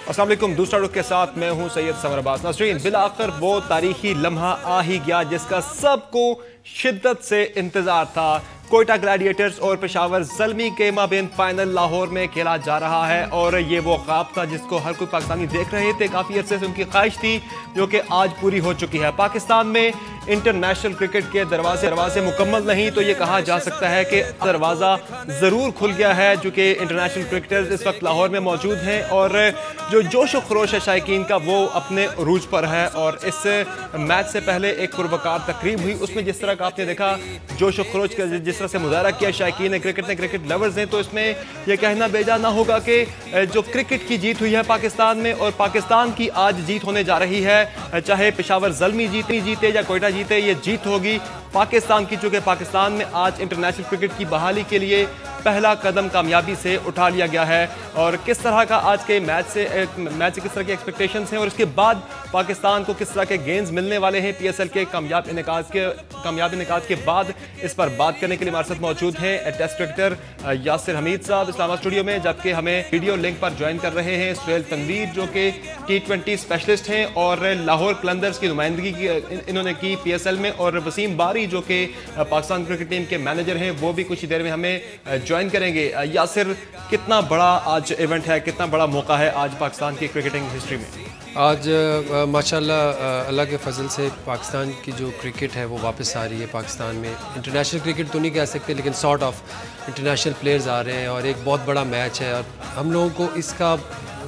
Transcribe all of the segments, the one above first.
अस्सलाम वालेकुम। दूसरा रुख के साथ मैं हूं सैयद समर अब्बास। नाज़रीन, बिलाखिर वो तारीखी लम्हा आ ही गया जिसका सबको शिद्दत से इंतजार था। कोयटा ग्लैडिएटर्स और पेशावर ज़ल्मी के माबेन फाइनल लाहौर में खेला जा रहा है और ये वो ख्वाब था जिसको हर कोई पाकिस्तानी देख रहे थे। काफ़ी अरसे से उनकी ख्वाहिश थी जो कि आज पूरी हो चुकी है। पाकिस्तान में इंटरनेशनल क्रिकेट के दरवाजे मुकम्मल नहीं तो ये कहा जा सकता है कि दरवाज़ा ज़रूर खुल गया है, जो कि इंटरनेशनल क्रिकेटर्स इस वक्त लाहौर में मौजूद हैं और जो जोश व खरोश है शायकीन का वो अपने अरूज पर है। और इस मैच से पहले एक पुरवकार तकरीब हुई, उसमें जिस तरह का आपने देखा जोश व खरोश का जिस तरह से मुजाहरा किया शायकीन ने, क्रिकेट लवर्स हैं, तो इसमें यह कहना बेजा ना होगा कि जो क्रिकेट की जीत हुई है पाकिस्तान में और पाकिस्तान की आज जीत होने जा रही है। चाहे पेशावर ज़ल्मी जीते या कोयटा जीते, ये जीत होगी पाकिस्तान की, चूंकि पाकिस्तान में आज इंटरनेशनल क्रिकेट की बहाली के लिए पहला कदम कामयाबी से उठा लिया गया है। और किस तरह का आज के मैच से किस तरह के एक्सपेक्टेशंस हैं और इसके बाद पाकिस्तान को किस तरह के गेंस मिलने वाले हैं PSL के कामयाब इनेकाद के बाद, इस पर बात करने के लिए हमारे साथ मौजूद हैं टेस्ट क्रिकेटर यासिर हमीद साहब इस्लामाबाद स्टूडियो में, जबकि हमें वीडियो लिंक पर ज्वाइन कर रहे हैं सुहेल तनवीर जो कि T20 स्पेशलिस्ट हैं और लाहौर कलंदर्स की नुमाइंदगी इन्होंने की PSL में, और वसीम बारी जो कि पाकिस्तान क्रिकेट टीम के मैनेजर हैं, वो भी कुछ ही देर में हमें ज्वाइन करेंगे। यासिर, कितना बड़ा आज इवेंट है, कितना बड़ा मौका है आज पाकिस्तान की क्रिकेटिंग हिस्ट्री में? आज माशाल्लाह अल्लाह के फजल से पाकिस्तान की जो क्रिकेट है वो वापस आ रही है पाकिस्तान में। इंटरनेशनल क्रिकेट तो नहीं कह सकते लेकिन सॉर्ट ऑफ इंटरनेशनल प्लेयर्स आ रहे हैं और एक बहुत बड़ा मैच है और हम लोगों को इसका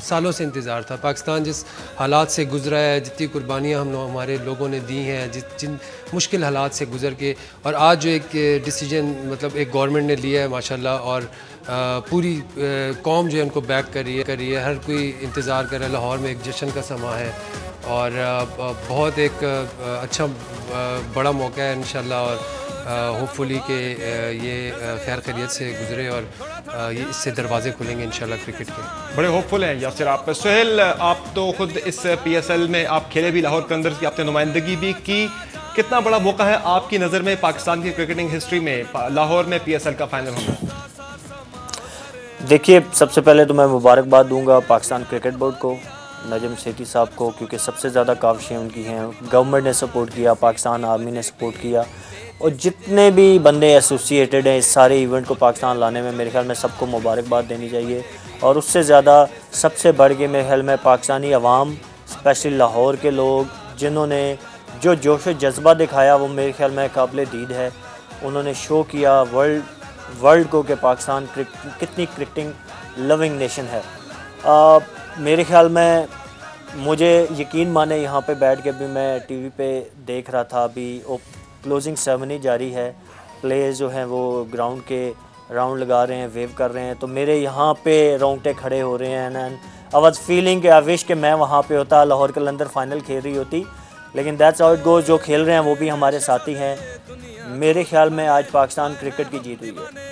सालों से इंतज़ार था। पाकिस्तान जिस हालात से गुजरा है, जितनी कुर्बानियाँ हमारे लोगों ने दी हैं, जिन मुश्किल हालात से गुजर के, और आज जो एक डिसीजन मतलब एक गवर्नमेंट ने लिया है माशाल्लाह, और पूरी कौम जो है उनको बैक कर रही है। हर कोई इंतज़ार कर रहा है। लाहौर में एक जश्न का समा है और बहुत एक अच्छा बड़ा मौका है इंशाल्लाह, और होपफुली कि ये खैर खैरियत से गुजरे और ये इससे दरवाजे खुलेंगे इंशाल्लाह क्रिकेट के। बड़े होपफुल हैं यासिर आप। सुहेल, आप तो खुद इस PSL में आप खेले भी, लाहौर कलंदर्स की आपने नुमाइंदगी भी की, कितना बड़ा मौका है आपकी नज़र में पाकिस्तान की क्रिकेटिंग हिस्ट्री में लाहौर में PSL का फाइनल होना? देखिए, सबसे पहले तो मैं मुबारकबाद दूंगा पाकिस्तान क्रिकेट बोर्ड को, नजम सेठी साहब को, क्योंकि सबसे ज़्यादा काविशें उनकी हैं। गवर्नमेंट ने सपोर्ट किया, पाकिस्तान आर्मी ने सपोर्ट किया, और जितने भी बंदे एसोसिएटेड हैं इस सारे इवेंट को पाकिस्तान लाने में, मेरे ख्याल में सबको मुबारकबाद देनी चाहिए। और उससे ज़्यादा सबसे बढ़ के मेरे ख्याल में पाकिस्तानी अवाम, स्पेशली लाहौर के लोग, जिन्होंने जो जोश व जज्बा दिखाया वो मेरे ख्याल में काबिल दीद है। उन्होंने शो किया वर्ल्ड को कि पाकिस्तान कितनी क्रिकेटिंग लविंग नेशन है। मेरे ख्याल में, मुझे यकीन माने, यहाँ पे बैठ के भी मैं TV पे देख रहा था, अभी क्लोजिंग सेरेमनी जारी है, प्लेयर्स जो हैं वो ग्राउंड के राउंड लगा रहे हैं, वेव कर रहे हैं, तो मेरे यहाँ पे रोंगटे खड़े हो रहे हैं। And I was feeling I wish कि मैं वहाँ पे होता, लाहौर कलंदर फाइनल खेल रही होती, लेकिन दैट्स हाउ इट गोज़। जो खेल रहे हैं वो भी हमारे साथी हैं। मेरे ख्याल में आज पाकिस्तान क्रिकेट की जीत हुई है।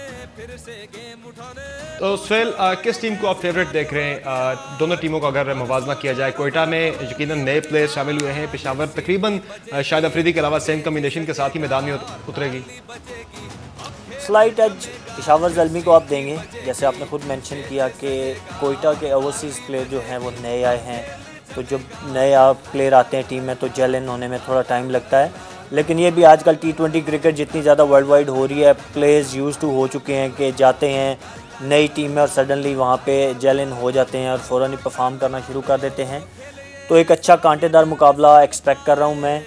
तो सुहेल, किस टीम को आप फेवरेट देख रहे हैं? दोनों टीमों का अगर मुवाजना किया जाए, कोयटा में यकीनन नए प्लेयर्स शामिल हुए हैं, पेशावर तकरीबन शाहिद अफरीदी के अलावा सेम कम्बिनेशन के साथ ही मैदान में उतरेगी। स्लाइट एज पेशावर ज़ल्मी को आप देंगे, जैसे आपने खुद मेंशन किया कि कोयटा के ओवरसीज़ प्लेयर जो हैं वो नए आए हैं, तो जब नए प्लेयर आते हैं टीम में तो जेल इन होने में थोड़ा टाइम लगता है। लेकिन ये भी आजकल T20 क्रिकेट जितनी ज़्यादा वर्ल्ड वाइड हो रही है, प्लेयर्स यूज़ टू हो चुके हैं कि जाते हैं नई टीम में और सडनली वहाँ पे जेल इन हो जाते हैं और फ़ौरन ही परफॉर्म करना शुरू कर देते हैं। तो एक अच्छा कांटेदार मुकाबला एक्सपेक्ट कर रहा हूँ मैं।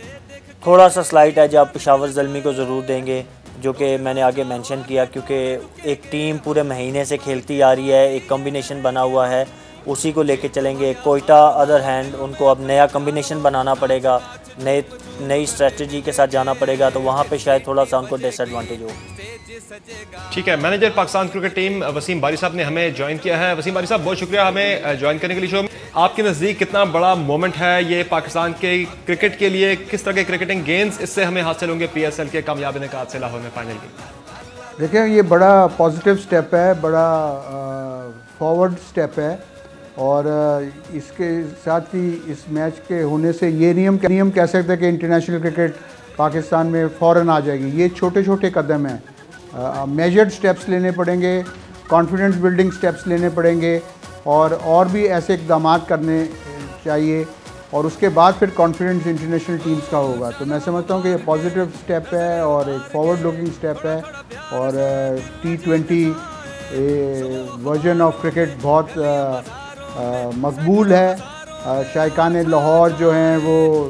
थोड़ा सा स्लाइट है जब पेशावर ज़ल्मी को ज़रूर देंगे, जो कि मैंने आगे मेंशन किया, क्योंकि एक टीम पूरे महीने से खेलती आ रही है, एक कम्बिनेशन बना हुआ है, उसी को लेके चलेंगे। कोयटा अदर हैंड, उनको अब नया कम्बिनेशन बनाना पड़ेगा, नई स्ट्रेटजी के साथ जाना पड़ेगा, तो वहाँ पे शायद थोड़ा सा उनको डिसएडवांटेज हो। ठीक है, manager Pakistan cricket team Wasim Bari साहब ने हमें ज्वाइन किया है। वसीम बारी साहब, बहुत शुक्रिया हमें ज्वाइन करने के लिए शो में। आपके नज़दीक कितना बड़ा मोमेंट है ये पाकिस्तान के क्रिकेट के लिए? किस तरह के क्रिकेटिंग गेंस इससे हमें हासिल होंगे PSL के कामयाब इनेकाद से लाहौर में फाइनल की? देखें, ये बड़ा पॉजिटिव स्टेप है, बड़ा फॉरवर्ड स्टेप है, और इसके साथ ही इस मैच के होने से ये नियम कह सकते हैं कि इंटरनेशनल क्रिकेट पाकिस्तान में फ़ौरन आ जाएगी। ये छोटे छोटे कदम हैं, मेजर्ड स्टेप्स लेने पड़ेंगे, कॉन्फिडेंस बिल्डिंग स्टेप्स लेने पड़ेंगे, और भी ऐसे इक़दाम करने चाहिए और उसके बाद फिर कॉन्फिडेंस इंटरनेशनल टीम्स का होगा। तो मैं समझता हूँ कि ये पॉजिटिव स्टेप है और एक फॉरवर्ड लुकिंग स्टेप है और T20 वर्जन ऑफ क्रिकेट बहुत मकबूल है। शायकान लाहौर जो हैं वो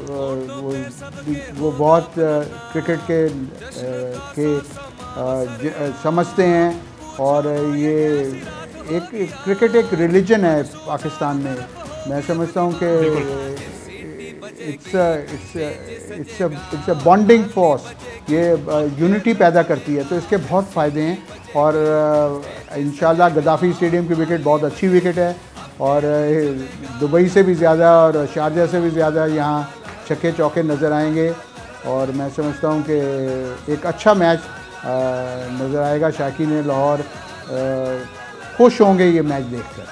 बहुत क्रिकेट के समझते हैं और ये एक क्रिकेट एक रिलीजन है पाकिस्तान में। मैं समझता हूँ कि इट्स अ बॉन्डिंग फोर्स, ये यूनिटी पैदा करती है, तो इसके बहुत फ़ायदे हैं। और इंशाल्लाह गद्दाफ़ी स्टेडियम की विकेट बहुत अच्छी विकेट है और दुबई से भी ज़्यादा और शारजा से भी ज़्यादा यहाँ छक्के चौके नज़र आएंगे और मैं समझता हूँ कि एक अच्छा मैच नज़र आएगा। शाकीन लाहौर खुश होंगे ये मैच देखकर।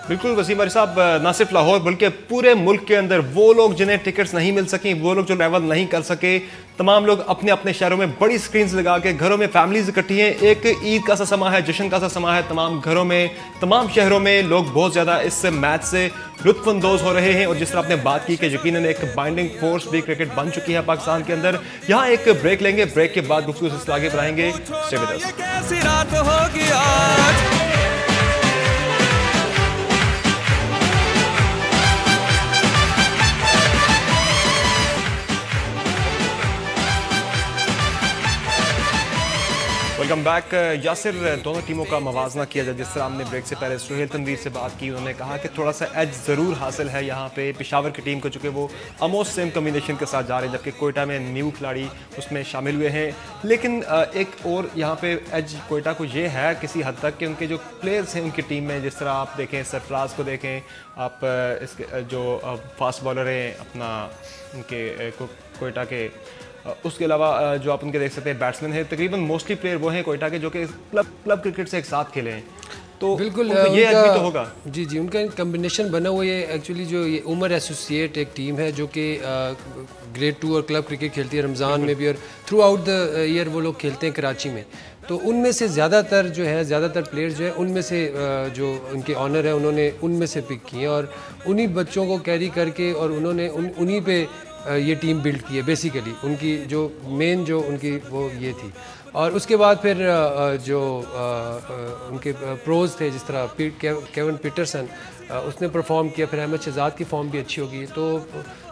बिल्कुल वसीम अली साहब, ना सिर्फ लाहौर बल्कि पूरे मुल्क के अंदर वो लोग जिन्हें टिकट्स नहीं मिल सकें, वो लोग जो ट्रैवल नहीं कर सके, तमाम लोग अपने अपने शहरों में बड़ी स्क्रीन्स लगा के घरों में फैमिलीज इकट्ठी हैं। एक ईद का सा समा है, जश्न का सा समा है। तमाम घरों में, तमाम शहरों में लोग बहुत ज़्यादा इस मैच से लुत्फानंदोज हो रहे हैं और जिस तरह आपने बात की कि यकीनन एक बाइंडिंग फोर्स भी क्रिकेट बन चुकी है पाकिस्तान के अंदर। यहाँ एक ब्रेक लेंगे, ब्रेक के बाद गुफ्तगू से आगे बढ़ाएंगे। Stay with us. Welcome back. Yasir, दोनों टीमों का मवाजना किया जाए, जिस तरह हमने ब्रेक से पहले सुहेल तनवीर से बात की, उन्होंने कहा कि थोड़ा सा एज ज़रूर हासिल है यहाँ पे पेशावर की टीम को, चूँकि वो ऑलमोस्ट सेम कम्बिनेशन के साथ जा रहे हैं, जबकि कोयटा में न्यू खिलाड़ी उसमें शामिल हुए हैं। लेकिन एक और यहाँ पे एज कोयटा को ये है किसी हद तक कि उनके जो प्लेयर्स हैं उनकी टीम में, जिस तरह आप देखें सरफराज को देखें, आप इसके जो फास्ट बॉलर हैं अपना उनके कोयटा के, उसके अलावा जो आप उनके देख सकते हैं बैट्समैन है, तकरीबन मोस्टली प्लेयर वो हैं कोयटा के जो कि क्लब क्रिकेट से एक साथ खेले हैं। तो बिल्कुल ये आदमी तो होगा। जी जी, उनका कम्बिनेशन बना हुआ है। एक्चुअली जो ये उमर एसोसिएट एक टीम है जो कि ग्रेड 2 और क्लब क्रिकेट खेलती है रमज़ान में भी, और थ्रू आउट द ईयर वो लोग खेलते हैं कराची में। तो उनमें से ज़्यादातर प्लेयर्स जो है उनमें से जो उनके ऑनर है उन्होंने उनमें से पिक किए और उन्हीं बच्चों को कैरी करके और उन्होंने उन्हीं पे ये टीम बिल्ड की है। बेसिकली उनकी जो मेन जो उनकी वो ये थी। और उसके बाद फिर जो उनके प्रोज थे, जिस तरह केविन पीटरसन उसने परफॉर्म किया, फिर अहमद शहजाद की फॉर्म भी अच्छी होगी। तो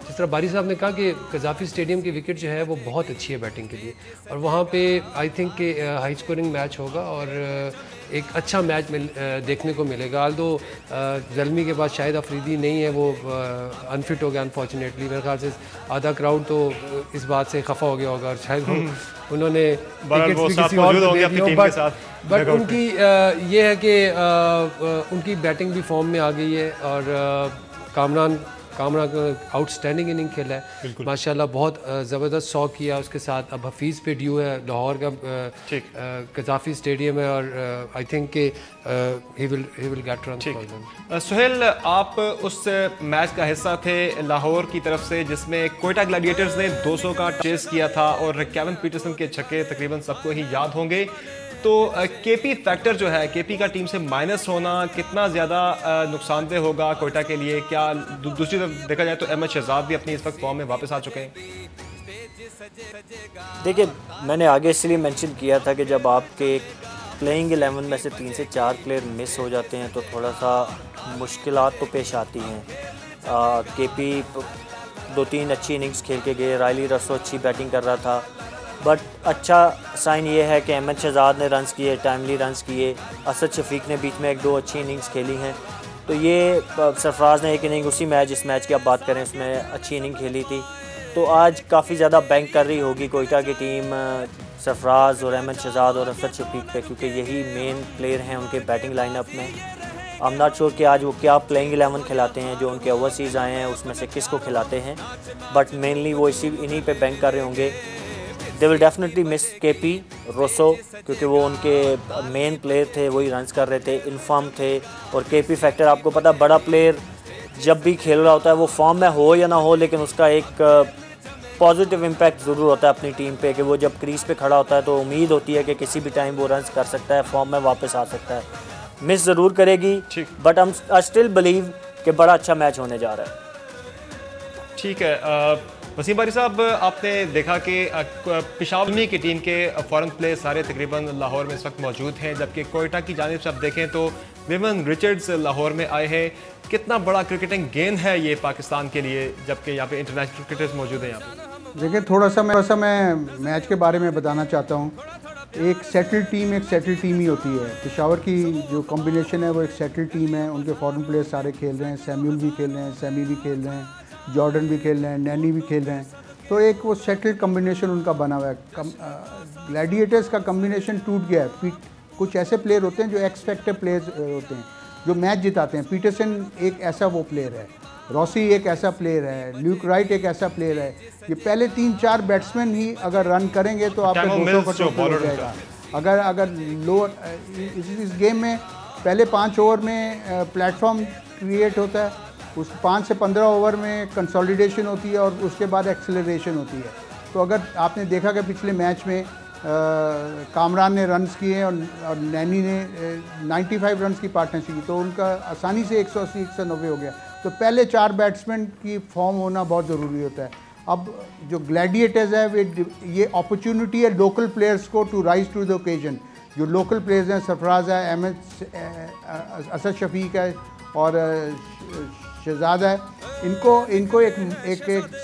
जिस तरह बारी साहब ने कहा कि गद्दाफ़ी स्टेडियम की विकेट जो है वो बहुत अच्छी है बैटिंग के लिए, और वहाँ पे आई थिंक कि हाई स्कोरिंग मैच होगा और एक अच्छा मैच देखने को मिलेगा। आल्दो ज़ल्मी के पास शाहिद अफरीदी नहीं है, वो अनफिट हो गया अनफॉर्चुनेटली। मेरे ख्याल से आधा क्राउड तो इस बात से खफा हो गया होगा और शायद उन्होंने बट उनकी ये है कि उनकी बैटिंग भी फॉर्म में आ गई है और कामरान आउटस्टैंडिंग इनिंग खेला है माशाल्लाह, बहुत ज़बरदस्त 100 किया। उसके साथ अब हफीज़ पे ड्यू है, लाहौर का गद्दाफ़ी स्टेडियम है और आई थिंक कि he will get run. Suhail, आप उस मैच का हिस्सा थे लाहौर की तरफ से जिसमें कोयटा ग्लैडिएटर्स ने 200 का चेस किया था और केविन पीटरसन के छक्के तकरीबन सबको ही याद होंगे। तो केपी फैक्टर जो है, केपी का टीम से माइनस होना कितना ज़्यादा नुकसानदेह होगा कोयटा के लिए? क्या दूसरी तरफ देखा जाए तो अहमद शहजाद भी अपनी इस वक्त फॉर्म में वापस आ चुके हैं? देखिए, मैंने आगे इसलिए मेंशन किया था कि जब आपके प्लेइंग 11 में से 3 से 4 प्लेयर मिस हो जाते हैं तो थोड़ा सा मुश्किलात तो पेश आती हैं। केपी 2-3 अच्छी इनिंग्स खेल के गए, रायली रसो अच्छी बैटिंग कर रहा था, बट अच्छा साइन ये है कि अहमद शहजाद ने रन्स किए, टाइमली रन्स किए। असद शफीक ने बीच में 1-2 अच्छी इनिंग्स खेली हैं। तो ये सरफराज ने एक इनिंग उसी मैच, जिस मैच की आप बात करें उसमें अच्छी इनिंग खेली थी। तो आज काफ़ी ज़्यादा बैंक कर रही होगी कोयटा की टीम सरफराज और अहमद शहजाद और असद शफीक पे, क्योंकि यही मेन प्लेयर हैं उनके बैटिंग लाइनअप में। आई एम नॉट श्योर कि आज वो क्या प्लेइंग 11 खिलाते हैं, जो उनके ओवरसीज़ आए हैं उसमें से किसको खिलाते हैं, बट मेनली वो इन्हीं पे बैंक कर रहे होंगे। They will definitely miss KP Rossouw, क्योंकि वो उनके मेन प्लेयर थे, वही रन्स कर रहे थे, इनफॉर्म थे। और केपी फैक्टर आपको पता, बड़ा प्लेयर जब भी खेल रहा होता है वो फॉर्म में हो या ना हो, लेकिन उसका एक पॉजिटिव इम्पैक्ट ज़रूर होता है अपनी टीम पे, कि वो जब क्रीज पे खड़ा होता है तो उम्मीद होती है कि किसी भी टाइम वो रन्स कर सकता है, फॉर्म में वापस आ सकता है। मिस ज़रूर करेगी, बट हम आई स्टिल बिलीव कि बड़ा अच्छा मैच होने जा रहा है। ठीक है वसीम बारी साहब, आपने देखा कि पेशावर की टीम के फॉरेन प्लेयर सारे तकरीबन लाहौर में इस वक्त मौजूद हैं, जबकि कोयटा की जानिब से आप देखें तो विमन रिचर्ड्स लाहौर में आए हैं। कितना बड़ा क्रिकेटिंग गेन है ये पाकिस्तान के लिए, जबकि यहाँ पे इंटरनेशनल क्रिकेटर्स मौजूद हैं यहाँ पे? देखिए थोड़ा सा मैं मैच के बारे में बताना चाहता हूँ। एक सेटल टीम ही होती है। पेशावर की जो कॉम्बिनेशन है वो एक सेटल टीम है। उनके फॉरेन प्लेयर सारे खेल रहे हैं, सैम्यूल भी खेल रहे हैं, सैमी भी खेल रहे हैं, जॉर्डन भी खेल रहे हैं, नैनी भी खेल रहे हैं। तो एक वो सेटल कॉम्बिनेशन उनका बना हुआ है। ग्लैडिएटर्स का कॉम्बिनेशन टूट गया है। कुछ ऐसे प्लेयर होते हैं जो एक्स फैक्टर प्लेयर्स होते हैं जो मैच जिताते हैं। पीटरसन एक ऐसा वो प्लेयर है, रॉसी एक ऐसा प्लेयर है, ल्यूक राइट एक ऐसा प्लेयर है। ये पहले 3-4 बैट्समैन ही अगर रन करेंगे तो आपका 200 का टोटल हो जाएगा। अगर लोअर इस गेम में पहले 5 ओवर में प्लेटफॉर्म क्रिएट होता है, उस 5 से 15 ओवर में कंसोलिडेशन होती है और उसके बाद एक्सेलरेशन होती है। तो अगर आपने देखा कि पिछले मैच में कामरान ने रन्स किए और नैनी ने 95 रन्स की पार्टनरशिप की, तो उनका आसानी से 180-190 हो गया। तो पहले 4 बैट्समैन की फॉर्म होना बहुत ज़रूरी होता है। अब जो ग्लैडिएटर्स है ये अपॉर्चुनिटी है लोकल प्लेयर्स को to rise to the occasion. जो लोकल प्लेयर्स हैं, सरफराज है, अहमद, असद शफीक है और शहजाद है, इनको एक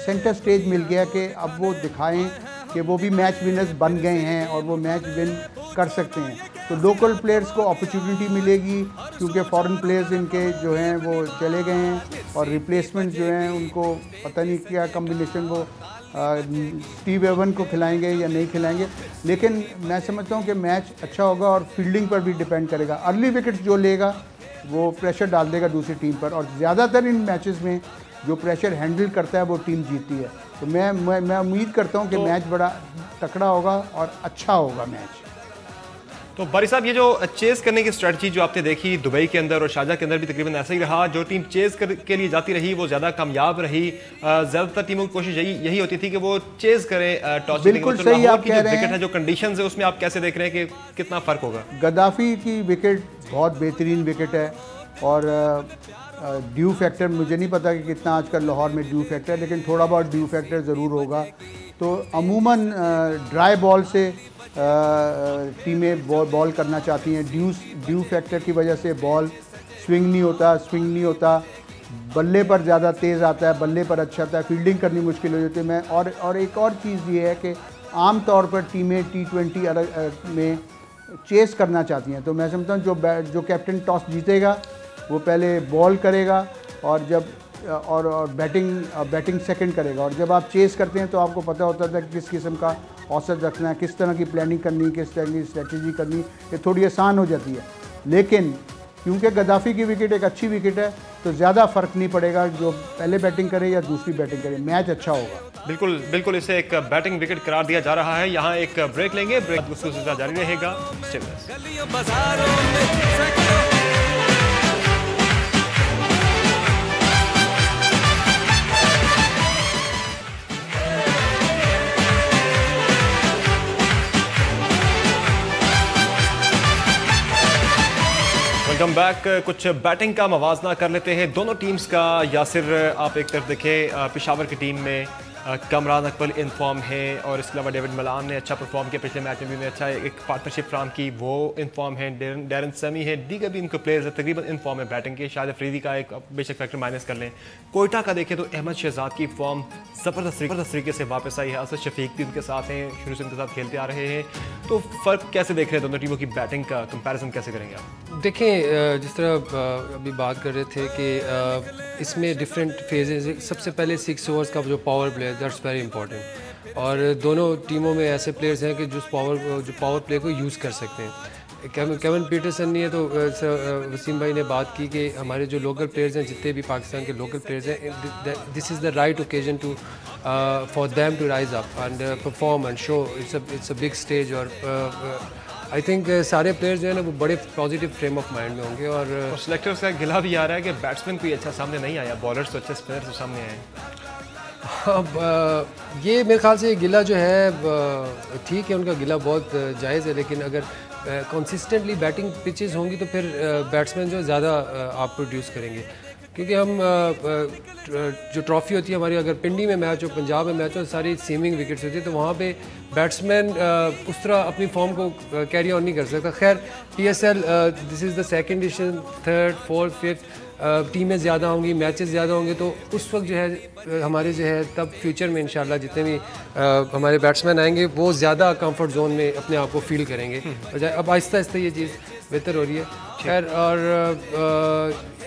सेंटर स्टेज मिल गया कि अब वो दिखाएं कि वो भी मैच विनर्स बन गए हैं और वो मैच विन कर सकते हैं। तो लोकल प्लेयर्स को अपॉर्चुनिटी मिलेगी क्योंकि फॉरेन प्लेयर्स इनके जो हैं वो चले गए हैं और रिप्लेसमेंट जो हैं उनको पता नहीं क्या कम्बिनेशन वो स्टीव एवन को खिलाएंगे या नहीं खिलाएंगे। लेकिन मैं समझता हूँ कि मैच अच्छा होगा और फील्डिंग पर भी डिपेंड करेगा। अर्ली विकेट्स जो लेगा वो प्रेशर डाल देगा दूसरी टीम पर, और ज़्यादातर इन मैचेस में जो प्रेशर हैंडल करता है वो टीम जीतती है। तो मैं उम्मीद करता हूँ कि मैच बड़ा तकड़ा होगा और अच्छा होगा मैच। तो बारी साहब, ये जो चेज़ करने की स्ट्रेटजी जो आपने देखी दुबई के अंदर और शारजाह के अंदर भी तकरीबन ऐसा ही रहा, जो टीम चेज़ के लिए जाती रही वो ज़्यादा कामयाब रही। ज़्यादातर टीमों की कोशिश यही होती थी कि वो चेज़ करें टॉस। बिल्कुल सही आप कह रहे हैं। विकेट है, जो कंडीशंस है उसमें आप कैसे देख रहे हैं कि कितना फ़र्क होगा? गद्दाफी की विकेट बहुत बेहतरीन विकेट है और ड्यू फैक्टर मुझे नहीं पता कि कितना आजकल लाहौर में ड्यू फैक्टर है, लेकिन थोड़ा बहुत ड्यू फैक्टर ज़रूर होगा। तो अमूमन ड्राई बॉल से टीमें बॉल करना चाहती हैं। ड्यू फैक्टर की वजह से बॉल स्विंग नहीं होता, बल्ले पर ज़्यादा तेज़ आता है, बल्ले पर अच्छा आता है, फील्डिंग करनी मुश्किल हो जाती है। मैं और एक और चीज़ ये है कि आम तौर पर टीमें T20 में चेस करना चाहती हैं। तो मैं समझता हूँ जो कैप्टन टॉस जीतेगा वो पहले बॉल करेगा और बैटिंग सेकंड करेगा। और जब आप चेस करते हैं तो आपको पता होता है कि किस किस्म का औसत रखना है, किस तरह की प्लानिंग करनी, किस तरह की स्ट्रेटजी करनी, ये थोड़ी आसान हो जाती है। लेकिन क्योंकि गद्दाफी की विकेट एक अच्छी विकेट है तो ज़्यादा फ़र्क नहीं पड़ेगा जो पहले बैटिंग करे या दूसरी बैटिंग करे, मैच अच्छा होगा। बिल्कुल इसे एक बैटिंग विकेट करार दिया जा रहा है। यहाँ एक ब्रेक लेंगे, ब्रेक उसको जारी रहेगा। Welcome back. कुछ बैटिंग का मवाजना कर लेते हैं दोनों टीम्स का। यासिर, आप एक तरफ देखें पेशावर की टीम में कामरान अकबर इन फॉर्म है और इसके अलावा डेविड मलान ने अच्छा परफॉर्म किया, पिछले मैच में भी उन्होंने अच्छा एक पार्टनरशिप फ्राम की, वो इन फॉर्म है। डैरन समी है, दीगर भी इनके प्लेयर्स है तकरीबन इन फॉर्म है बैटिंग के। शायद अफरीदी का एक बेशक फैक्टर माइनस कर लें। कोयटा का देखें तो अहमद शहजाद की फॉर्म ज़बरदस्त तरीके से वापस आई है। असद शफीक भी उनके साथ हैं, शुरू से उनके साथ खेलते आ रहे हैं। तो फ़र्क कैसे देख रहे हैं दोनों टीमों की बैटिंग का कंपैरिजन कैसे करेंगे आप? देखें, जिस तरह अभी बात कर रहे थे कि इसमें डिफरेंट फेजेज। सबसे पहले 6 ओवर्स का जो power play, that's very important. और दोनों टीमों में ऐसे प्लेयर्स हैं कि जो पावर प्ले को यूज़ कर सकते हैं। केविन पीटरसन नहीं है तो वसीम भाई ने बात की कि हमारे जो लोकल प्लेयर्स हैं, जितने भी पाकिस्तान के लोकल प्लेयर्स हैं, this is the right occasion to for them to rise up and perform and show. It's a big stage. और आई थिंक सारे प्लेयर्स जो है ना वो बड़े पॉजिटिव फ्रेम ऑफ माइंड में होंगे। और सेलेक्टर्स का गिला भी आ रहा है कि बैट्समैन कोई अच्छा सामने नहीं आया, बॉलर्स तो अच्छे स्पिनर्स तो सामने आए। ये मेरे ख्याल से गिला जो है ठीक है, उनका गिला बहुत जायज़ है। लेकिन अगर कंसिस्टेंटली बैटिंग पिचेस होंगी तो फिर बैट्समैन जो ज़्यादा आप प्रोड्यूस करेंगे, क्योंकि हम जो ट्रॉफ़ी होती है हमारी, अगर पिंडी में मैच हो, पंजाब में मैच हो, सारी सीमिंग विकेट्स होती है, तो वहाँ पे बैट्समैन उस तरह अपनी फॉर्म को कैरी ऑन नहीं कर सकता। खैर PSL this is the second edition, third fourth fifth, टीमें ज़्यादा होंगी, मैचेस ज़्यादा होंगे, तो उस वक्त जो है हमारे जो है तब फ्यूचर में इंशाल्लाह जितने भी हमारे बैट्समैन आएंगे वो ज़्यादा कंफर्ट जोन में अपने आप को फील करेंगे। अब आहिस्ता आहिस्ता ये चीज़ बेहतर हो रही है। खैर, और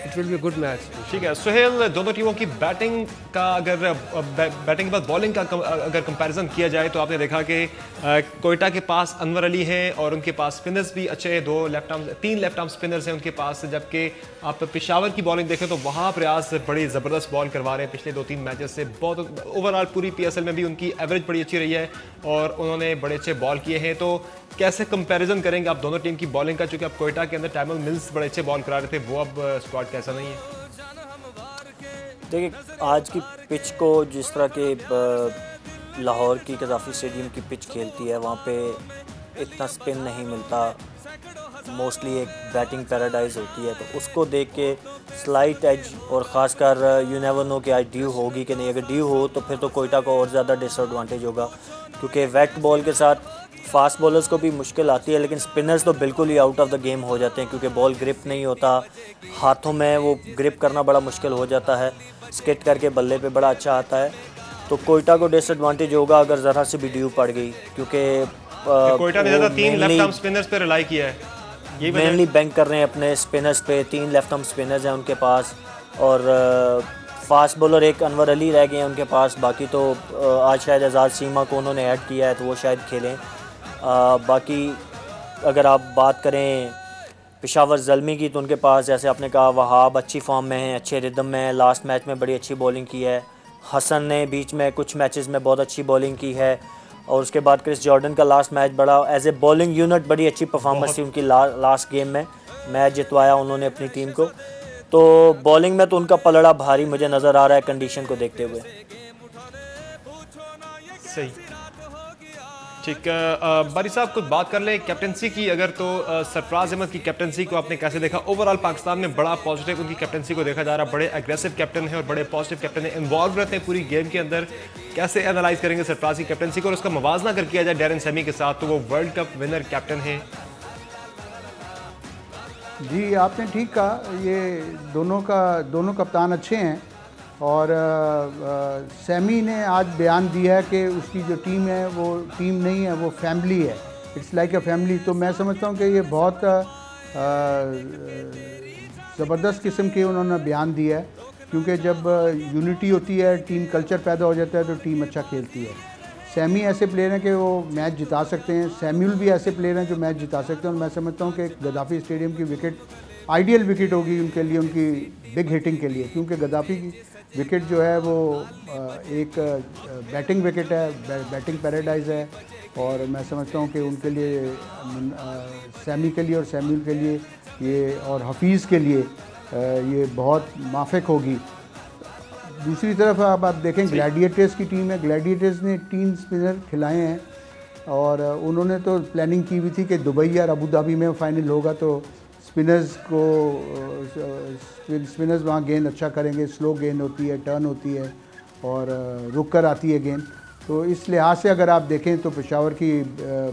it will be good match. ठीक है सुहेल, दोनों टीमों की बैटिंग का अगर बैटिंग के बाद बॉलिंग का अगर कंपैरिजन किया जाए तो आपने देखा कि कोयटा के पास अनवर अली हैं और उनके पास स्पिनर्स भी अच्छे, तीन लेफ्ट आर्म स्पिनर्स हैं उनके पास, जबकि आप पेशावर की बॉलिंग देखें तो वहाँ प्रयास बड़ी ज़बरदस्त बॉल करवा रहे हैं पिछले 2-3 मैचेस से। बहुत ओवरऑल पूरी PSL में भी उनकी एवरेज बड़ी अच्छी रही है और उन्होंने बड़े अच्छे बॉल किए हैं। तो कैसे कंपैरिजन करेंगे आप दोनों टीम की बॉलिंग का, चूँकि आप कोयटा के अंदर टाइमल मिल्स बड़े अच्छे बॉल करा रहे थे, वो अब स्क्वाड कैसा नहीं है? देखिए, आज की पिच को जिस तरह के लाहौर की कज़ाफ़ी स्टेडियम की पिच खेलती है, वहाँ पे इतना स्पिन नहीं मिलता, मोस्टली एक बैटिंग पैराडाइज होती है, तो उसको देख के स्लाइट एज, और ख़ासकर यू नेवर नो कि आज ड्यू होगी कि नहीं। अगर ड्यू हो तो फिर तो कोयटा को और ज़्यादा डिसएडवांटेज होगा, क्योंकि वेट बॉल के साथ फास्ट बॉलर्स को भी मुश्किल आती है, लेकिन स्पिनर्स तो बिल्कुल ही आउट ऑफ द गेम हो जाते हैं, क्योंकि बॉल ग्रिप नहीं होता, हाथों में वो ग्रिप करना बड़ा मुश्किल हो जाता है, स्किट करके बल्ले पे बड़ा अच्छा आता है। तो कोयटा को डिसएडवांटेज होगा अगर ज़रा से भी ड्यू पड़ गई, क्योंकि कोयटा ने ज़्यादा 3 लेफ्ट आर्म स्पिनर्स पे रिलाई किया है, ये मेनली बैंक कर रहे हैं अपने स्पिनर्स पे। 3 लेफ्ट आर्म स्पिनर्स हैं उनके पास, और फास्ट बॉलर एक अनवर अली रह गए हैं उनके पास। बाकी तो आज शायद आज़ाद सीमा को उन्होंने ऐड किया है तो वो शायद खेलें। बाकी अगर आप बात करें पेशावर ज़ल्मी की, तो उनके पास जैसे आपने कहा वहाब अच्छी फॉर्म में हैं, अच्छे रिदम में हैं, लास्ट मैच में बड़ी अच्छी बॉलिंग की है। हसन ने बीच में कुछ मैचेस में बहुत अच्छी बॉलिंग की है, और उसके बाद क्रिस जॉर्डन का लास्ट मैच बड़ा एज ए बॉलिंग यूनिट बड़ी अच्छी परफॉर्मेंस थी उनकी। लास्ट गेम में मैच जितवाया उन्होंने अपनी टीम को। तो बॉलिंग में तो उनका पलड़ा भारी मुझे नज़र आ रहा है कंडीशन को देखते हुए। सही, ठीक है। बारी साहब कुछ बात कर लें कैप्टनसी की अगर, तो सरफराज अहमद की कैप्टनसी को आपने कैसे देखा? ओवरऑल पाकिस्तान में बड़ा पॉजिटिव उनकी कैप्टनसी को देखा जा रहा है, बड़े एग्रेसिव कैप्टन है और बड़े पॉजिटिव कैप्टन है, इन्वॉल्व रहते हैं पूरी गेम के अंदर। कैसे एनालाइज करेंगे सरफराज की कैप्टनसी को, और उसका मवाजना अगर किया जाए डैरेन सेमी के साथ, तो वो वर्ल्ड कप विनर कैप्टन है। जी आपने ठीक कहा, ये दोनों कप्तान अच्छे हैं, और सैमी ने आज बयान दिया है कि उसकी जो टीम है वो टीम नहीं है, वो फैमिली है, इट्स लाइक अ फैमिली। तो मैं समझता हूँ कि ये बहुत ज़बरदस्त किस्म के उन्होंने बयान दिया है, क्योंकि जब यूनिटी होती है, टीम कल्चर पैदा हो जाता है, तो टीम अच्छा खेलती है। सैमी ऐसे प्लेयर हैं कि वो मैच जिता सकते हैं, सैम्यूल भी ऐसे प्लेयर हैं जो मैच जिता सकते हैं, और मैं समझता हूँ कि गद्दाफ़ी स्टेडियम की विकेट आइडियल विकेट होगी उनके लिए, उनकी बिग हिटिंग के लिए, क्योंकि गद्दाफ़ी की विकेट जो है वो एक बैटिंग विकेट है, बैटिंग पैराडाइज है, और मैं समझता हूँ कि उनके लिए सैमी के लिए और सैम्यूल के लिए ये, और हफीज़ के लिए ये बहुत माफिक होगी। दूसरी तरफ आप देखें ग्लैडिएटर्स की टीम है, ग्लैडिएटर्स ने 3 स्पिनर खिलाए हैं, और उन्होंने तो प्लानिंग की हुई थी कि दुबई या अबू धाबी में फाइनल होगा तो स्पिनर्स वहाँ गेंद अच्छा करेंगे, स्लो गेंद होती है, टर्न होती है और रुक कर आती है गेंद। तो इस लिहाज से अगर आप देखें तो पेशावर की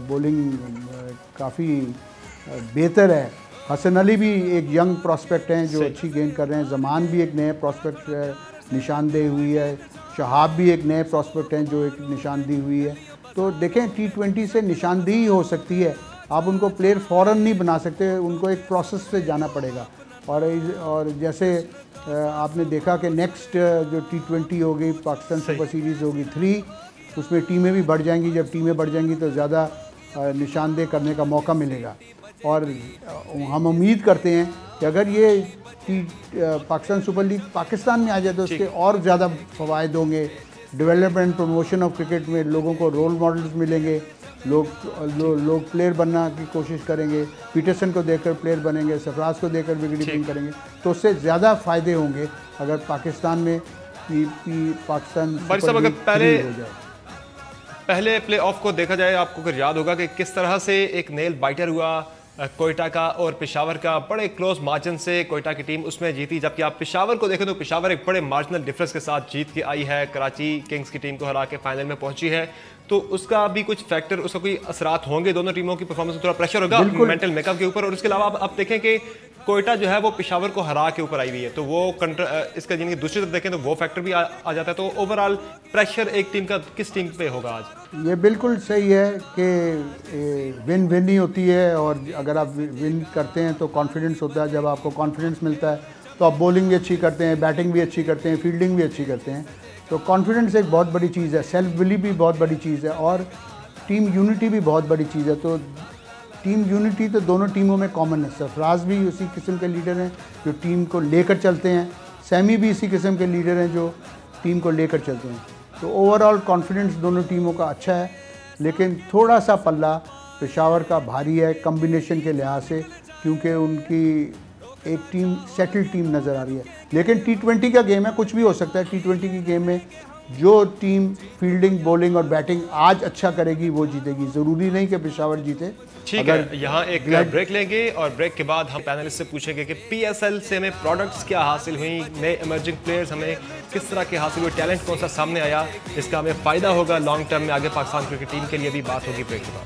बॉलिंग काफ़ी बेहतर है। हसन अली भी एक यंग प्रॉस्पेक्ट हैं जो अच्छी गेंद कर रहे हैं, जमान भी एक नए प्रॉस्पेक्ट निशानदेही हुई है, शहाब भी एक नए प्रॉस्पेक्ट हैं जो एक निशानदेही हुई है। तो देखें T20 से निशानदेही हो सकती है, आप उनको प्लेयर फ़ौरन नहीं बना सकते, उनको एक प्रोसेस से जाना पड़ेगा। और जैसे आपने देखा कि नेक्स्ट जो T20 होगी, पाकिस्तान सुपर सीरीज़ होगी 3, उसमें टीमें भी बढ़ जाएंगी। जब टीमें बढ़ जाएंगी तो ज़्यादा निशानदेही करने का मौका मिलेगा, और हम उम्मीद करते हैं कि अगर ये पाकिस्तान सुपर लीग पाकिस्तान में आ जाए तो उसके और ज़्यादा फ़वायद होंगे। डेवलपमेंट प्रमोशन ऑफ क्रिकेट में लोगों को रोल मॉडल्स मिलेंगे, लोग प्लेयर बनना की कोशिश करेंगे, पीटरसन को देखकर प्लेयर बनेंगे, सरफराज को देखकर विकेटिंग करेंगे, तो उससे ज़्यादा फ़ायदे होंगे अगर पाकिस्तान में पाकिस्तान सुपर लीग हो जाए। पहले प्ले ऑफ को देखा जाए, आपको अगर याद होगा कि किस तरह से एक नेल बाइटर हुआ कोयटा का और पेशावर का बड़े क्लोज मार्जिन से कोयटा की टीम उसमें जीती, जबकि आप पेशावर को देखें तो पेशावर एक बड़े मार्जिनल डिफरेंस के साथ जीत के आई है, कराची किंग्स की टीम को हरा के फाइनल में पहुंची है। तो उसका भी कुछ फैक्टर, उसका कोई असरात होंगे, दोनों टीमों की परफॉर्मेंस में थोड़ा प्रेशर होगा मेंटल मेकअप के ऊपर। और उसके अलावा आप देखें कि कोयटा जो है वो पेशावर को हरा के ऊपर आई हुई है, तो वो इसका जिनकी दूसरी तरफ देखें तो वो फैक्टर भी आ जाता है। तो ओवरऑल प्रेशर एक टीम का किस टीम पे होगा आज? ये बिल्कुल सही है कि विन विन ही होती है, और अगर आप विन करते हैं तो कॉन्फिडेंस होता है। जब आपको कॉन्फिडेंस मिलता है तो आप बॉलिंग भी अच्छी करते हैं, बैटिंग भी अच्छी करते हैं, फील्डिंग भी अच्छी करते हैं। तो कॉन्फिडेंस एक बहुत बड़ी चीज़ है, सेल्फ बिलीव भी बहुत बड़ी चीज़ है, और टीम यूनिटी भी बहुत बड़ी चीज़ है। तो टीम यूनिटी तो दोनों टीमों में कॉमन है। सरफराज भी उसी किस्म के लीडर हैं जो टीम को लेकर चलते हैं, सैमी भी इसी किस्म के लीडर हैं जो टीम को लेकर चलते हैं। तो ओवरऑल कॉन्फिडेंस दोनों टीमों का अच्छा है, लेकिन थोड़ा सा पल्ला पेशावर का भारी है कम्बिनेशन के लिहाज से, क्योंकि उनकी एक टीम सेटल टीम नज़र आ रही है। लेकिन T20 का गेम है, कुछ भी हो सकता है। T20 की गेम में जो टीम फील्डिंग, बॉलिंग और बैटिंग आज अच्छा करेगी वो जीतेगी। ज़रूरी नहीं कि पेशावर जीते। ठीक है, यहाँ एक ब्रेक लेंगे और ब्रेक के बाद हम पैनलिस्ट से पूछेंगे कि PSL से हमें प्रोडक्ट्स क्या हासिल हुई, नए इमर्जिंग प्लेयर्स हमें किस तरह के हासिल हुए, टैलेंट कौन सा सामने आया, इसका हमें फ़ायदा होगा लॉन्ग टर्म में आगे पाकिस्तान क्रिकेट टीम के लिए। भी बात होगी ब्रेक के बाद।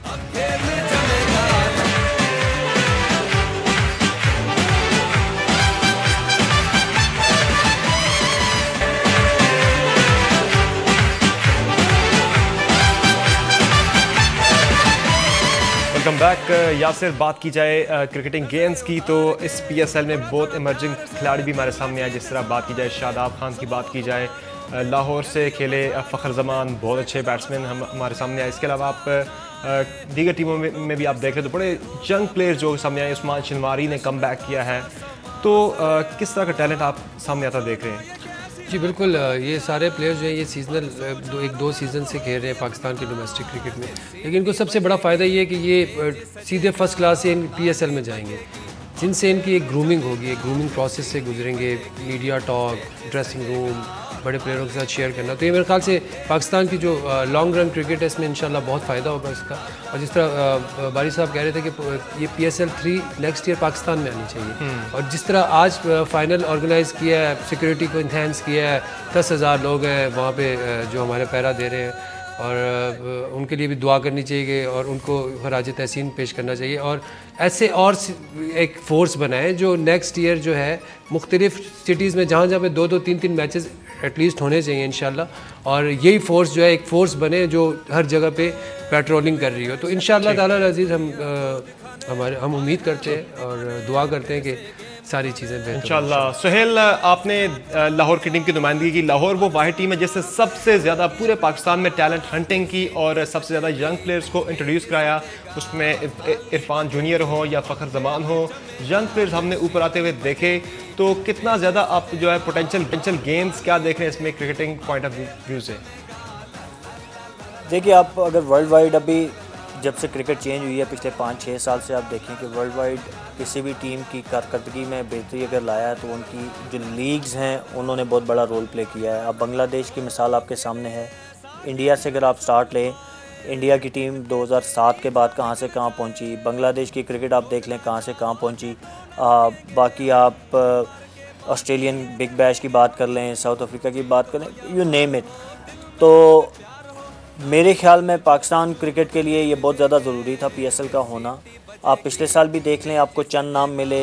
Welcome back. यासिर, बात की जाए क्रिकेटिंग गेम्स की तो इस PSL में बहुत इमर्जिंग खिलाड़ी भी हमारे सामने आए। जिस तरह बात की जाए शादाब खान की, बात की जाए लाहौर से खेले फ़खर जमान, बहुत अच्छे बैट्समैन हमारे सामने आए। इसके अलावा आप दीगर टीमों में भी आप देख रहे तो बड़े यंग प्लेयर जो सामने आए। उस्मान शनवारी ने कम बैक किया है। तो किस तरह का टैलेंट आप सामने आता देख रहे हैं? जी बिल्कुल, ये सारे प्लेयर्स जो हैं ये सीजनल दो सीज़न से खेल रहे हैं पाकिस्तान के डोमेस्टिक क्रिकेट में, लेकिन इनको सबसे बड़ा फ़ायदा ये है कि ये सीधे फर्स्ट क्लास से PSL में जाएंगे, जिनसे इनकी एक ग्रूमिंग होगी, एक ग्रूमिंग प्रोसेस से गुजरेंगे, मीडिया टॉक, ड्रेसिंग रूम, बड़े प्लेयरों के साथ शेयर करना। तो ये मेरे ख्याल से पाकिस्तान की जो लॉन्ग रन क्रिकेट है इसमें इंशाल्लाह बहुत फ़ायदा होगा इसका। और जिस तरह बारी साहब कह रहे थे कि ये PSL 3 नेक्स्ट ईयर पाकिस्तान में आनी चाहिए, और जिस तरह आज फाइनल ऑर्गेनाइज़ किया है, सिक्योरिटी को इन्हेंस किया है, 10,000 लोग हैं वहाँ पे जो हमारे पैरा दे रहे हैं, और उनके लिए भी दुआ करनी चाहिए और उनको खराज तहसीन पेश करना चाहिए। और ऐसे और एक फ़ोर्स बनाए जो नेक्स्ट ईयर जो है मुख्तलिफ़ सिटीज़ में जहाँ पे 2-2, 3-3 मैचेस एटलीस्ट होने चाहिए इंशाल्लाह, और यही फ़ोर्स जो है एक फ़ोर्स बने जो हर जगह पे पेट्रोलिंग कर रही हो। तो इंशाल्लाह ताला अज़ीज़ हम उम्मीद करते हैं और दुआ करते हैं कि सारी चीज़ें बेहतर इंशाल्लाह। सुहेल, आपने लाहौर की टीम की नुमाइंदगी की। लाहौर वो वाहिद टीम है जिसने सबसे ज़्यादा पूरे पाकिस्तान में टैलेंट हंटिंग की और सबसे ज़्यादा यंग प्लेयर्स को इंट्रोड्यूस कराया। उसमें इरफान जूनियर हो या फ़खर जमान हो, यंग प्लेयर्स हमने ऊपर आते हुए देखे। तो कितना ज़्यादा आप जो है पोटेंशियल गेम्स क्या देख रहे हैं इसमें क्रिकेटिंग पॉइंट ऑफ व्यू से? देखिए, आप अगर वर्ल्ड वाइड अभी जब से क्रिकेट चेंज हुई है पिछले 5-6 साल से, आप देखें कि वर्ल्ड वाइड किसी भी टीम की कारकर्दगी में बेहतरी अगर लाया है तो उनकी जो लीग्स हैं उन्होंने बहुत बड़ा रोल प्ले किया है। अब बांग्लादेश की मिसाल आपके सामने है। इंडिया से अगर आप स्टार्ट लें, इंडिया की टीम 2007 के बाद कहाँ से कहाँ पहुँची, बांग्लादेश की क्रिकेट आप देख लें कहाँ से कहाँ पहुँची। बाकी आप ऑस्ट्रेलियन बिग बैश की बात कर लें, साउथ अफ्रीका की बात करें, यू नेम इट। तो मेरे ख्याल में पाकिस्तान क्रिकेट के लिए ये बहुत ज़्यादा ज़रूरी था PSL का होना। आप पिछले साल भी देख लें, आपको चंद नाम मिले।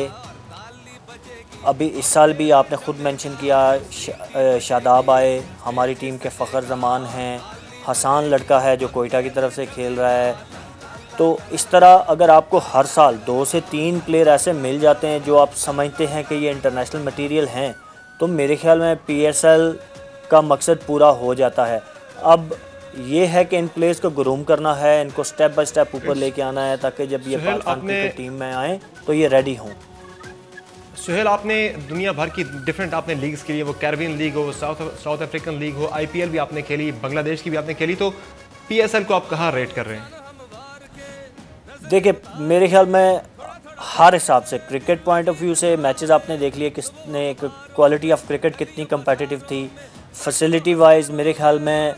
अभी इस साल भी आपने ख़ुद मेंशन किया, शादाब आए, हमारी टीम के फ़खर जमान हैं, हसान लड़का है जो कोयटा की तरफ से खेल रहा है। तो इस तरह अगर आपको हर साल 2 से 3 प्लेयर ऐसे मिल जाते हैं जो आप समझते हैं कि ये इंटरनेशनल मटीरियल हैं, तो मेरे ख्याल में PSL का मकसद पूरा हो जाता है। अब ये है कि इन प्लेयर्स को ग्रूम करना है, इनको स्टेप बाय स्टेप ऊपर लेके आना है ताकि जब ये पाकिस्तान क्रिकेट टीम में आएँ तो ये रेडी हों। सुहेल, आपने दुनिया भर की डिफरेंट आपने लीग्स के लिए, वो कैरेबियन लीग हो, साउथ अफ्रीकन लीग हो, IPL भी आपने खेली, बांग्लादेश की भी आपने खेली, तो PSL को आप कहाँ रेट कर रहे हैं? देखिए, मेरे ख्याल में हर हिसाब से क्रिकेट पॉइंट ऑफ व्यू से मैचेस आपने देख लिए, किसने क्वालिटी ऑफ क्रिकेट कितनी कम्पिटिटिव थी, फैसिलिटी वाइज मेरे ख्याल में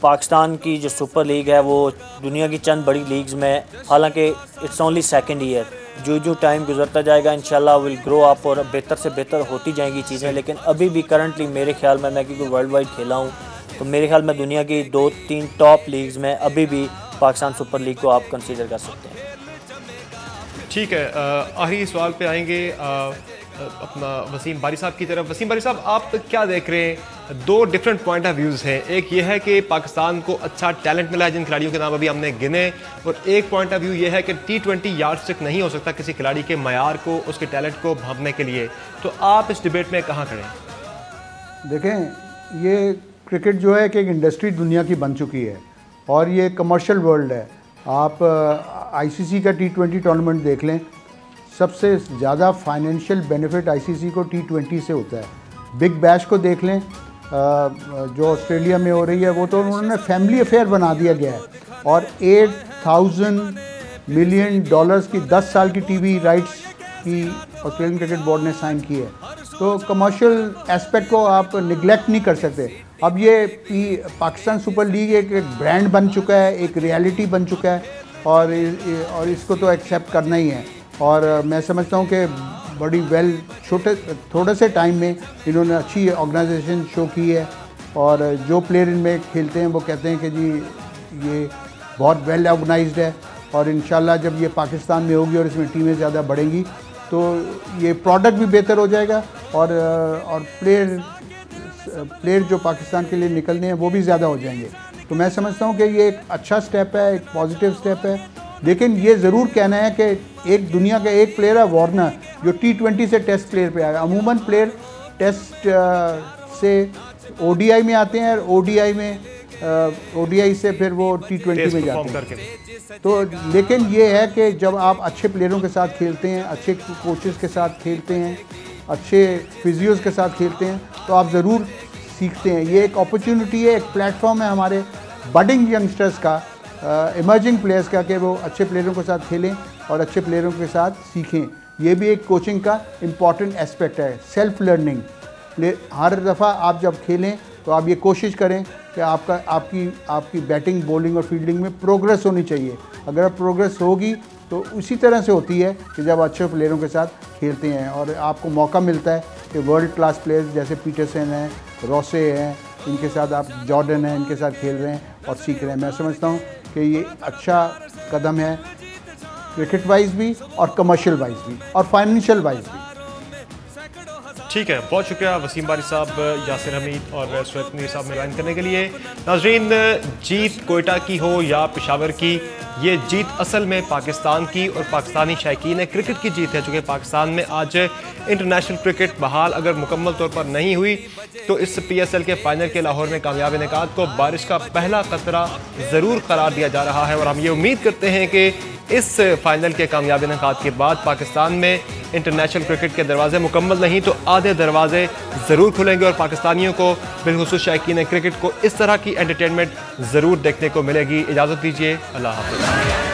पाकिस्तान की जो सुपर लीग है वो दुनिया की चंद बड़ी लीग्स में, हालांकि इट्स ओनली सेकंड ईयर, जो टाइम गुजरता जाएगा इंशाल्लाह विल ग्रो अप और बेहतर से बेहतर होती जाएंगी चीज़ें। लेकिन अभी भी करंटली मेरे ख्याल में, मैं क्योंकि वर्ल्ड वाइड खेला हूँ, तो मेरे ख्याल में दुनिया की 2-3 टॉप लीग्स में अभी भी पाकिस्तान सुपर लीग को आप कंसीडर कर सकते हैं। ठीक है, आखिरी सवाल पे आएंगे अपना वसीम बारी साहब की तरफ। वसीम बारी साहब, आप क्या देख रहे हैं? 2 डिफरेंट पॉइंट ऑफ व्यूज़ हैं। एक ये है कि पाकिस्तान को अच्छा टैलेंट मिला है जिन खिलाड़ियों के नाम अभी हमने गिने, और एक पॉइंट ऑफ व्यू ये है कि T20 यार्ड्स तक नहीं हो सकता किसी खिलाड़ी के मयार को, उसके टैलेंट को भांपने के लिए। तो आप इस डिबेट में कहाँ खड़े हैं? देखें, ये क्रिकेट जो है कि एक इंडस्ट्री दुनिया की बन चुकी है और ये कमर्शियल वर्ल्ड है। आप ICC का T20 टूर्नामेंट देख लें, सबसे ज़्यादा फाइनेंशियल बेनिफिट ICC को T20 से होता है। बिग बैश को देख लें, जो ऑस्ट्रेलिया में हो रही है, वो तो उन्होंने फैमिली अफेयर बना दिया गया है और $8,000 मिलियन की 10 साल की TV राइट्स की ऑस्ट्रेलियन क्रिकेट बोर्ड ने साइन की है। तो कमर्शियल एस्पेक्ट को आप निगलेक्ट नहीं कर सकते। अब ये पाकिस्तान सुपर लीग एक ब्रांड बन चुका है, एक रियलिटी बन चुका है और इसको तो एक्सेप्ट करना ही है। और मैं समझता हूँ कि बड़ी थोड़े से टाइम में इन्होंने अच्छी ऑर्गेनाइजेशन शो की है और जो प्लेयर इनमें खेलते हैं वो कहते हैं कि जी ये बहुत वेल ऑर्गेनाइज्ड है और इंशाल्लाह जब ये पाकिस्तान में होगी और इसमें टीमें ज़्यादा बढ़ेंगी तो ये प्रोडक्ट भी बेहतर हो जाएगा और प्लेयर जो पाकिस्तान के लिए निकलने हैं वो भी ज़्यादा हो जाएंगे। तो मैं समझता हूँ कि ये एक अच्छा स्टेप है, एक पॉजिटिव स्टेप है। लेकिन ये ज़रूर कहना है कि एक दुनिया का एक प्लेयर है वार्नर, जो T20 से टेस्ट प्लेयर पे आया। अमूमन प्लेयर टेस्ट से ODI में आते हैं और ODI से फिर वो T20 में जाते हैं। तो लेकिन ये है कि जब आप अच्छे प्लेयरों के साथ खेलते हैं, अच्छे कोचेस के साथ खेलते हैं, अच्छे फिजियोज़ के साथ खेलते हैं, तो आप ज़रूर सीखते हैं। ये एक अपॉर्चुनिटी है, एक प्लेटफॉर्म है हमारे बडिंग यंगस्टर्स का, इमर्जिंग प्लेयर्स का, कि वो अच्छे प्लेयरों के साथ खेलें और अच्छे प्लेयरों के साथ सीखें। ये भी एक कोचिंग का इम्पॉर्टेंट एस्पेक्ट है, सेल्फ लर्निंग। हर दफ़ा आप जब खेलें तो आप ये कोशिश करें कि आपकी बैटिंग, बॉलिंग और फील्डिंग में प्रोग्रेस होनी चाहिए। अगर प्रोग्रेस होगी तो उसी तरह से होती है कि जब अच्छे प्लेयरों के साथ खेलते हैं और आपको मौका मिलता है कि वर्ल्ड क्लास प्लेयर्स जैसे पीटरसन हैं, रॉसे हैं, इनके साथ आप, जॉर्डन हैं, इनके साथ खेल रहे हैं और सीख रहे हैं। मैं समझता हूँ कि ये अच्छा कदम है, क्रिकेट वाइज भी और कमर्शियल वाइज भी और फाइनेंशियल वाइज भी। ठीक है, बहुत शुक्रिया वसीम बारी साहब, यासिर हमीद और सुहेब मीर साहब में ज्वाइन करने के लिए। नाजरीन, जीत कोयटा की हो या पेशावर की, ये जीत असल में पाकिस्तान की और पाकिस्तानी शायकीन क्रिकेट की जीत है। चूँकि पाकिस्तान में आज इंटरनेशनल क्रिकेट बहाल अगर मुकम्मल तौर पर नहीं हुई तो इस PSL के फाइनल के लाहौर में कामयाब इनेकाद को बारिश का पहला खतरा ज़रूर करार दिया जा रहा है। और हम ये उम्मीद करते हैं कि इस फाइनल के कामयाब इनेकाद के बाद पाकिस्तान में इंटरनेशनल क्रिकेट के दरवाजे मुकम्मल नहीं तो आधे दरवाजे ज़रूर खुलेंगे और पाकिस्तानियों को, बिलखुसूस शायकीन क्रिकेट को, इस तरह की एंटरटेनमेंट ज़रूर देखने को मिलेगी। इजाज़त दीजिए, अल्लाह हाफ़िज़।